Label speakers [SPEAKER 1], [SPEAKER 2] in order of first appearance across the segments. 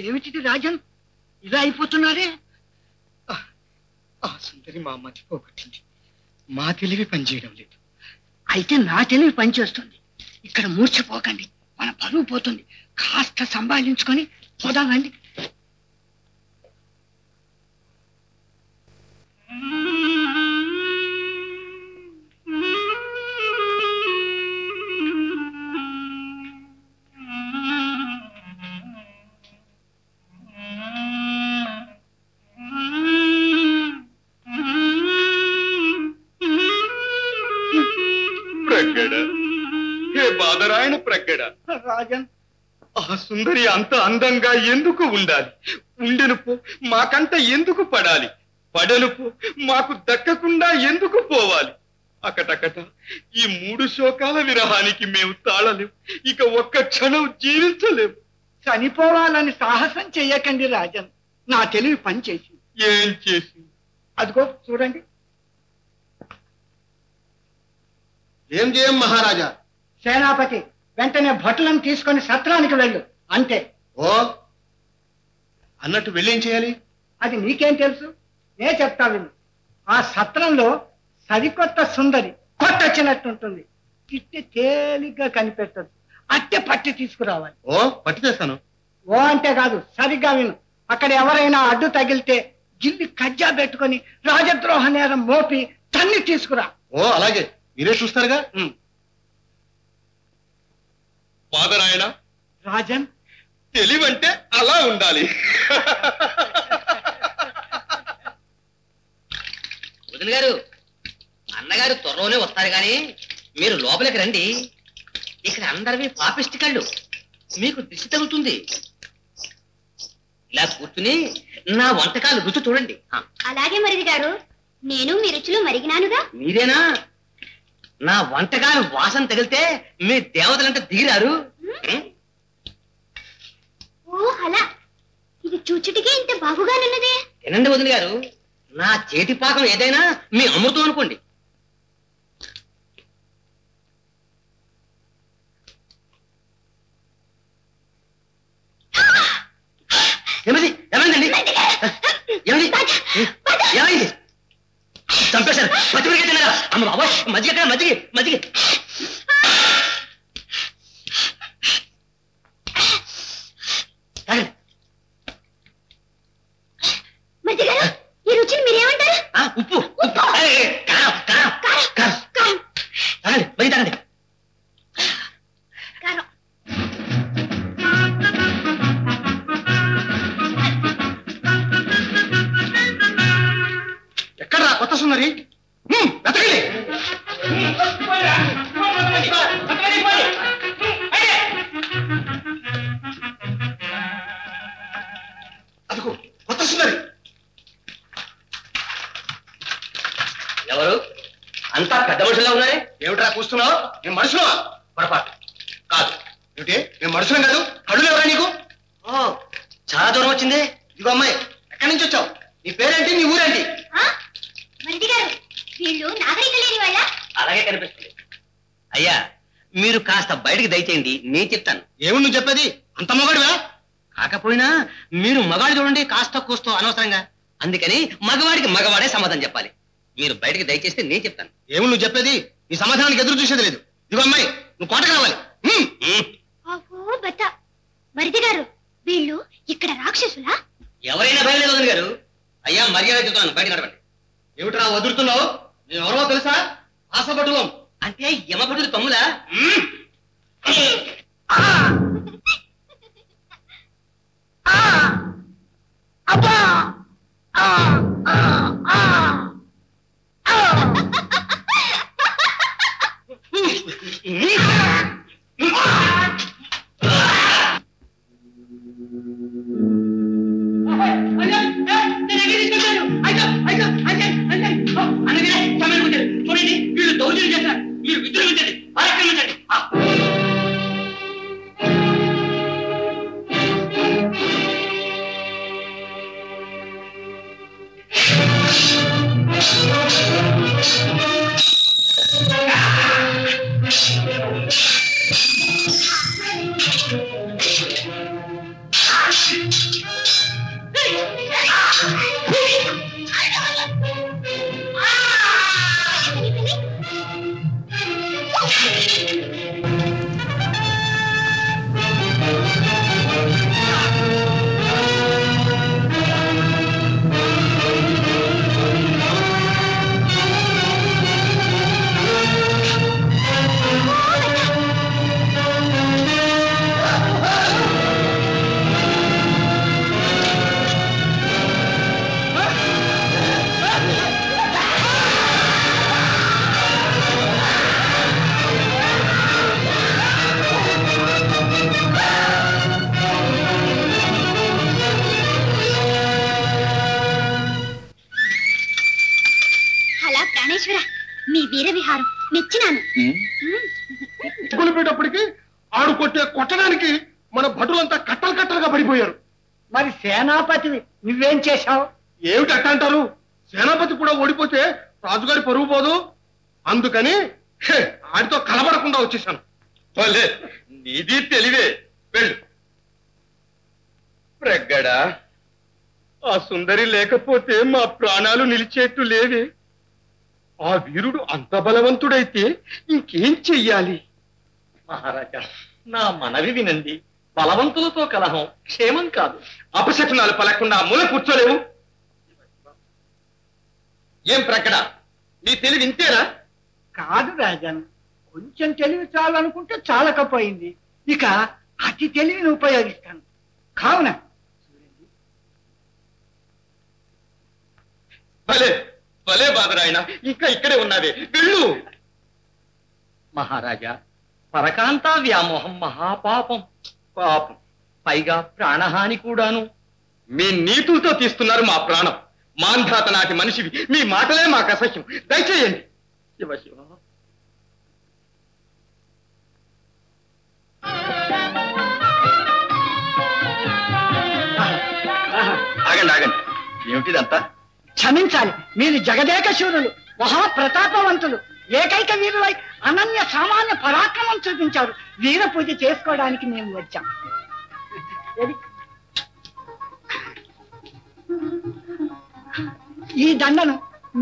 [SPEAKER 1] ఏమిటిది రాజన్, ఇలా అయిపోతున్నారే? ఆ సుందరి మా మతి పోగొట్టింది. మా తెలివి పనిచేయడం లేదు. అయితే నా తెలివి పనిచేస్తుంది. ఇక్కడ మూర్ఛపోకండి, మన పరువు పోతుంది. కాస్త సంభాళించుకొని పోదామండి.
[SPEAKER 2] బాదరాయణ ప్రగ్గడ
[SPEAKER 1] రాజన్,
[SPEAKER 2] ఆ సుందరి అంత అందంగా ఎందుకు ఉండాలి? ఉండెనుపు మాకంట ఎందుకు పడాలి? పడనుపు మాకు దక్కకుండా ఎందుకు పోవాలి? అకటకట ఈ 3 శోకాల విరహానికి మేము తాళలేం. ఇక ఒక్క క్షణం జీవించలేము.
[SPEAKER 1] చనిపోవాలని సాహసం చెయ్యకండి రాజన్. నా తెలివి పనిచేసింది.
[SPEAKER 2] ఏం చేసింది?
[SPEAKER 1] అదిగో చూడండి.
[SPEAKER 2] ఏం చేయం మహారాజా?
[SPEAKER 1] సేనాపతి, వెంటనే భటులను తీసుకొని సత్రానికి వెళ్ళు, అంతే.
[SPEAKER 2] ఓ అన్నట్టు వెళ్ళేం చేయాలి?
[SPEAKER 1] అది నీకేం తెలుసు? నే చెప్తా విను. ఆ సత్రంలో సరికొత్త సుందరి కొట్టొచ్చినట్టుంటుంది. ఇట్టి తేలిగ్గా కనిపెట్టదు. అట్టె పట్టి తీసుకురావాలి.
[SPEAKER 2] ఓ పట్టి తెస్తాను.
[SPEAKER 1] ఓ అంటే కాదు, సరిగ్గా విను. అక్కడ ఎవరైనా అడ్డు తగిలితే గిల్లి కజ్జా పెట్టుకొని రాజద్రోహ నేరం మోపి తన్ని తీసుకురా.
[SPEAKER 2] ఓ అలాగే, మీరే చూస్తారుగా. బాదరాయణ,
[SPEAKER 1] రాజన్,
[SPEAKER 2] తెలివంటే అలా ఉండాలి.
[SPEAKER 3] వదిన గారు, అన్నగారు త్వరలోనే వస్తారు గాని మీరు లోపలికి రండి. ఇక్కడ అందరివి పాపిష్టి కళ్ళు, మీకు దిష్టి తగులుతుంది. ఇలా కూర్చుని నా వంటకాలు రుచి చూడండి.
[SPEAKER 4] అలాగే మరిది గారు, నేను మీ రుచులు మరిగినానుగా.
[SPEAKER 3] మీరేనా? నా వంటకాలు వాసన తగిలితే మీ దేవతలంటే దిగిరారు.
[SPEAKER 4] ఓ అలా, ఇది చూచుటికే ఇంత బాగుగానున్నదే.
[SPEAKER 3] తినండి వదిన గారు, నా చేతి పాకం ఏదైనా మీ అమృతం అనుకోండి. ఏమైంది? ఏమైందండి? ఏమైంది? ఏమైంది? చంపేశారు. పచ్చిమిరకాయ తినగా. అమ్మ బాబోయ్, మజ్జిగ ఎక్కడ? మజ్జిగ మజ్జిగ.
[SPEAKER 4] మరిది గారు, ఈ రుచిని మీరేమంటారు?
[SPEAKER 3] ఉప్పు ఉప్పు, కారం కారం కారం కారం. తాగండి, మజ్జిగ తాగండి.
[SPEAKER 4] కారం.
[SPEAKER 2] ఎక్కడ్రా కొత్త సుందరి? వెతకండి. అదిగో కొత్త సుందరి.
[SPEAKER 3] ఎవరు? అంతా పెద్ద మనుషుల్లో ఉన్నారే.
[SPEAKER 2] ఏమిట్రా కూస్తున్నావు? నేను మనుషులు
[SPEAKER 3] పొరపాటు
[SPEAKER 2] కాదు. ఏమిటి? నేను మనుషులం కాదు. కడులు ఎవరా నీకు?
[SPEAKER 3] చాలా దూరం వచ్చింది.
[SPEAKER 2] ఇదిగో అమ్మాయి, ఎక్కడి నుంచి వచ్చావు? నీ పేరేంటి? నీ ఊరేంటి?
[SPEAKER 4] మరిది గారు, వీళ్ళు నాగరిక లేని వాళ్ళ?
[SPEAKER 3] అలాగే కనిపిస్తుంది. అయ్యా, మీరు కాస్త బయటికి దయచేయండి, నేను చెప్తాను.
[SPEAKER 2] ఏమి నువ్వు చెప్పేది? అంత మగాడివా?
[SPEAKER 3] కాకపోయినా మీరు మగాడు చూడండి, కాస్త కూస్తో అనవసరంగా. అందుకని మగవాడికి మగవాడే సమాధానం చెప్పాలి. మీరు బయటికి దయచేస్తే నేను చెప్తాను.
[SPEAKER 2] ఏమి నువ్వు చెప్పేది? నీ సమాధానానికి ఎదురు చూసేది లేదు. ఇదిగో అమ్మాయి, నువ్వు కోటకు రావాలి.
[SPEAKER 4] ఓహో బత. మరిది గారు, వీళ్ళు ఇక్కడ రాక్షసులా?
[SPEAKER 3] ఎవరైనా బయలుదేరి వదిన గారు. అయ్యా, మర్యాద చెప్తున్నాను, బయట నడవండి.
[SPEAKER 2] ఏమిట్రా వదులుతున్నావు? నేను ఎవరో తెలుసా? ఆశపటులం.
[SPEAKER 3] అంటే యమభటుడు తమ్ములా?
[SPEAKER 1] అబ్బా!
[SPEAKER 3] చూడండి, వీళ్ళు దౌర్జన్యం చేస్తారు. మీరు విద్రోహించండి, పరాక్రమించండి.
[SPEAKER 4] మీ వీర విహారం మెచ్చినాను.
[SPEAKER 2] కొలిపేటప్పటికి ఆడు కొట్టడానికి మన భటులంతా కట్టలు కట్టలుగా పడిపోయారు.
[SPEAKER 1] మరి సేనాపతివి నువ్వేం చేశావు?
[SPEAKER 2] ఏమిటి అట్ట అంటారు? సేనాపతి కూడా ఓడిపోతే రాజుగారి పరువు పోదు. అందుకని ఆడితో కలబడకుండా వచ్చేసాను. నీది తెలివే. వెళ్ళు. ప్రగ్గడా, ఆ సుందరి లేకపోతే మా ప్రాణాలు నిలిచేట్టు లేవే. ఆ వీరుడు అంత బలవంతుడైతే ఇంకేం చెయ్యాలి?
[SPEAKER 3] మహారాజా, నా మనవి వినండి. బలవంతులతో కలహం క్షేమం కాదు.
[SPEAKER 2] అపశకునాలు పలకుండా మూల కూర్చోలేవు. ఏం ప్రక్కడా, నీ తెలివి ఇంతేనా?
[SPEAKER 1] కాదు రాజన్, కొంచెం తెలివి చాలనుకుంటే చాలకపోయింది. ఇక అతి తెలివిని ఉపయోగిస్తాను. కావున
[SPEAKER 2] భలే భలే బాదరాయన, ఇంకా ఇక్కడే ఉన్నావే, వెళ్ళు.
[SPEAKER 3] మహారాజా, పరకాంతా వ్యామోహం మహాపాపం.
[SPEAKER 2] పాపం,
[SPEAKER 3] పైగా ప్రాణహాని కూడాను.
[SPEAKER 2] మీ నీతులతో తీస్తున్నారు మా ప్రాణం. మాంధాత నాటి మనిషివి, మీ మాటలే మాకు అసహ్యం. దయచేయండి. శివ శివ. ఆగండి ఆగండి, ఏమిటిదంతా?
[SPEAKER 1] క్షమించాలి, మీరు జగదేక శూరులు, మహాప్రతాపవంతులు, ఏకైక వీరులై అనన్య సామాన్య పరాక్రమం చూపించారు. వీర పూజ చేసుకోవడానికి మేము వచ్చాం. ఈ దండను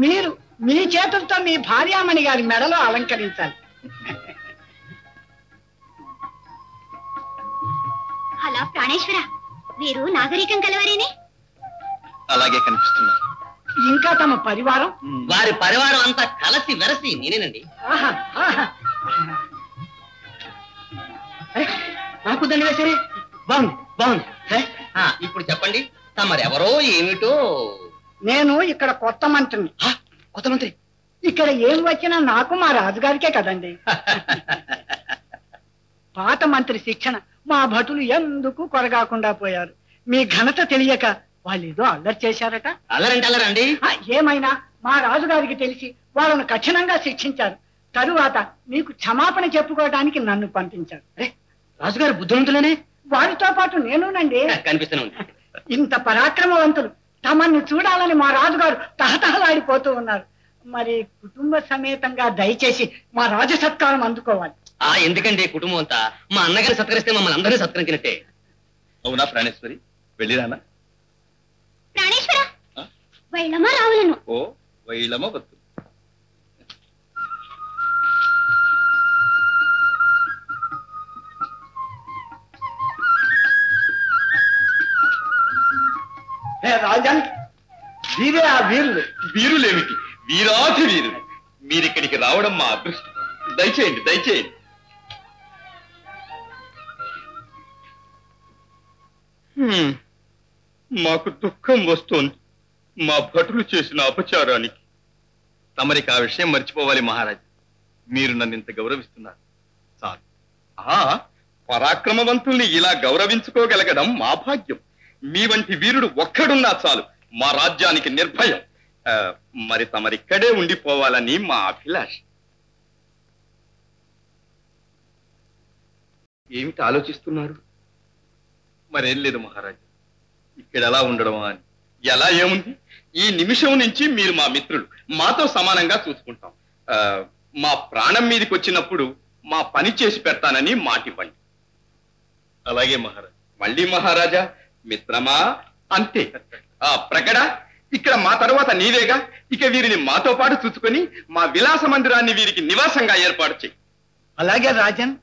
[SPEAKER 1] మీరు మీ చేతులతో మీ భార్యామణి గారి మెడలో అలంకరించాలి.
[SPEAKER 4] అలా ప్రాణేశ్వర, వీరు నాగరికం కలవారేనే.
[SPEAKER 2] అలాగే కనిపిస్తున్నారు.
[SPEAKER 1] ఇంకా తమ పరివారం?
[SPEAKER 3] వారి పరివారం అంతా కలసి వెరసి నేనేనండి.
[SPEAKER 1] ఆహా, ఆహా. నాకు దండ వేసరే, బాగుంది బాగుంది.
[SPEAKER 3] ఇప్పుడు చెప్పండి, తమరెవరో ఏమిటో.
[SPEAKER 1] నేను ఇక్కడ కొత్త మంత్రిని.
[SPEAKER 3] కొత్త మంత్రి?
[SPEAKER 1] ఇక్కడ ఏం వచ్చినా నాకు మా రాజుగారికే కదండి. పాత మంత్రి శిక్షణ మా భటులు ఎందుకు కొరగాకుండా పోయారు. మీ ఘనత తెలియక వాళ్ళు ఏదో అల్లరి చేశారట.
[SPEAKER 3] అల్లరంటే అల్లరండి.
[SPEAKER 1] ఏమైనా మా రాజుగారికి తెలిసి వాళ్ళను కఠినంగా శిక్షించారు. తరువాత మీకు క్షమాపణ చెప్పుకోవడానికి నన్ను పంపించారు.
[SPEAKER 3] రాజుగారు బుద్ధిమంతులేనే.
[SPEAKER 1] వారితో పాటు నేనునండి.
[SPEAKER 3] కనిపిస్తూనే ఉంది.
[SPEAKER 1] ఇంత పరాక్రమవంతులు తమన్ని చూడాలని మా రాజుగారు తహతహలాడిపోతూ ఉన్నారు. మరి కుటుంబ సమేతంగా దయచేసి మా రాజ సత్కారం అందుకోవాలి.
[SPEAKER 3] ఎందుకండి కుటుంబం అంతా? మా అన్నగారు సత్కరిస్తే మమ్మల్ని అందరినీ సత్కరించినట్టే.
[SPEAKER 2] అవునా ప్రాణేశ్వరి? వెళ్ళిరానా?
[SPEAKER 4] ప్రాణేశ్వర, వైలమా రావులను.
[SPEAKER 2] ఓ వైలమ వద్దు.
[SPEAKER 1] రాజన్, వీరే ఆ వీరులు.
[SPEAKER 2] వీరులేమిటి, వీరాధి వీరులు. మీరిక్కడికి రావడం మా అదృష్టం. దయచేయండి దయచేయండి. మాకు దుఃఖం వస్తోంది మా భటులు చేసిన అపచారానికి. తమరికి ఆ విషయం మర్చిపోవాలి మహారాజా. మీరు నన్ను ఇంత గౌరవిస్తున్నారు చాలు. పరాక్రమవంతుల్ని ఇలా గౌరవించుకోగలగడం మా భాగ్యం. మీ వంటి వీరుడు ఒక్కడున్నా చాలు మా రాజ్యానికి నిర్భయం. మరి తమరిక్కడే ఉండిపోవాలని మా అభిలాష. ఏమిటి ఆలోచిస్తున్నారు? మరేం లేదు మహారాజా, ఇక్కడ ఎలా ఉండడం అని. ఎలా ఏముంది, ఈ నిమిషం నుంచి మీరు మా మిత్రులు, మాతో సమానంగా చూసుకుంటాం. మా ప్రాణం మీదకి వచ్చినప్పుడు మా పని చేసి పెడతానని మాటివ్వండి. అలాగే మహారాజా. మళ్ళీ మహారాజా, మిత్రమా అంతే. ప్రకట ఇక్కడ మా తరువాత నీవేగా, ఇక వీరిని మాతో పాటు చూసుకొని మా విలాస మందిరాన్ని వీరికి నివాసంగా ఏర్పాటు చెయ్యి.
[SPEAKER 1] అలాగే రాజన్.